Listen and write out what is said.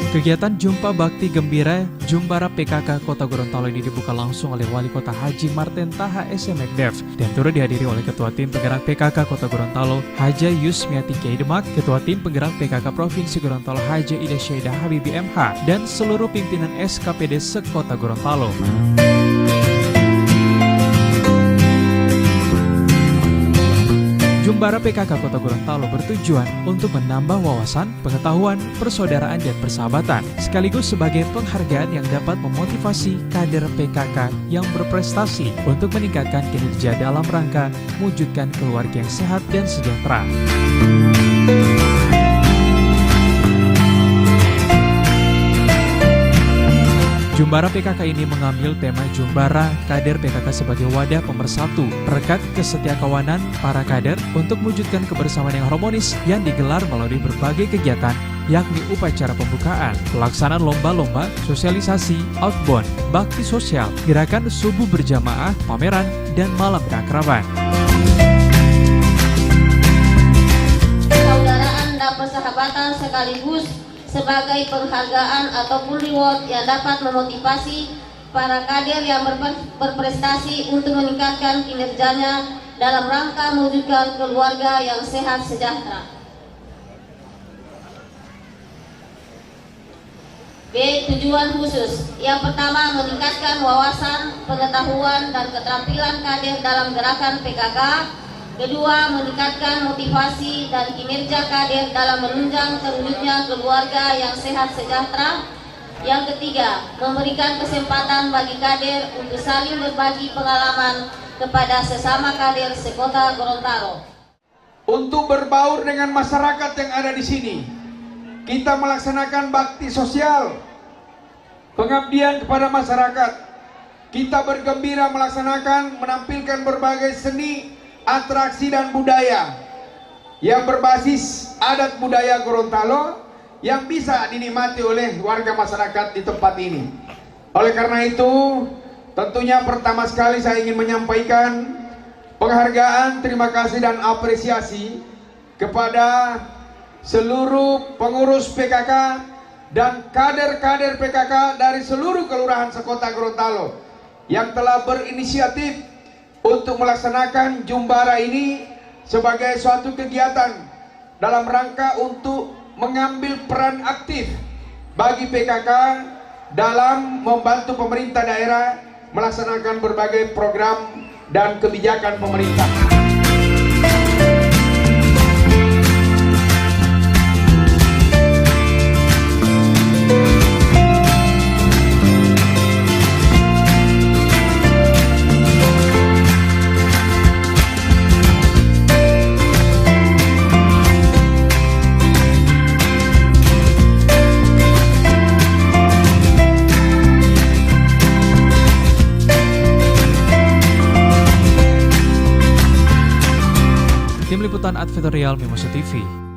Kegiatan Jumpa Bakti Gembira Jumbara PKK Kota Gorontalo ini dibuka langsung oleh Wali Kota Haji Marten Taha SMekDev dan turut dihadiri oleh Ketua Tim Penggerak PKK Kota Gorontalo Haja Yusmiati Kiai Demak, Ketua Tim Penggerak PKK Provinsi Gorontalo Haja Ida Syeda Habibi MH, dan seluruh pimpinan SKPD se-Kota Gorontalo. Jumbara PKK Kota Gorontalo bertujuan untuk menambah wawasan, pengetahuan, persaudaraan, dan persahabatan, sekaligus sebagai penghargaan yang dapat memotivasi kader PKK yang berprestasi untuk meningkatkan kinerja dalam rangka mewujudkan keluarga yang sehat dan sejahtera. Jumbara PKK ini mengambil tema Jumbara Kader PKK sebagai wadah pemersatu, perekat kesetiakawanan para kader untuk mewujudkan kebersamaan yang harmonis yang digelar melalui berbagai kegiatan, yakni upacara pembukaan, pelaksanaan lomba-lomba, sosialisasi, outbound, bakti sosial, gerakan subuh berjamaah, pameran, dan malam keakraban. Persaudaraan dan persahabatan sekaligus sebagai penghargaan ataupun reward yang dapat memotivasi para kader yang berprestasi untuk meningkatkan kinerjanya dalam rangka mewujudkan keluarga yang sehat sejahtera. B. Tujuan khusus. Yang pertama, meningkatkan wawasan, pengetahuan, dan keterampilan kader dalam gerakan PKK. Kedua, meningkatkan motivasi dan kinerja kader dalam menunjang terwujudnya keluarga yang sehat sejahtera. Yang ketiga, memberikan kesempatan bagi kader untuk saling berbagi pengalaman kepada sesama kader se-Kota Gorontalo. Untuk berbaur dengan masyarakat yang ada di sini, kita melaksanakan bakti sosial, pengabdian kepada masyarakat. Kita bergembira menampilkan berbagai seni, atraksi dan budaya yang berbasis adat budaya Gorontalo yang bisa dinikmati oleh warga masyarakat di tempat ini. Oleh karena itu, tentunya pertama sekali saya ingin menyampaikan penghargaan, terima kasih dan apresiasi kepada seluruh pengurus PKK dan kader-kader PKK dari seluruh kelurahan se-Kota Gorontalo yang telah berinisiatif untuk melaksanakan Jumbara ini sebagai suatu kegiatan dalam rangka untuk mengambil peran aktif bagi PKK dalam membantu pemerintah daerah melaksanakan berbagai program dan kebijakan pemerintah. Tim Liputan Advertorial Mimosa TV.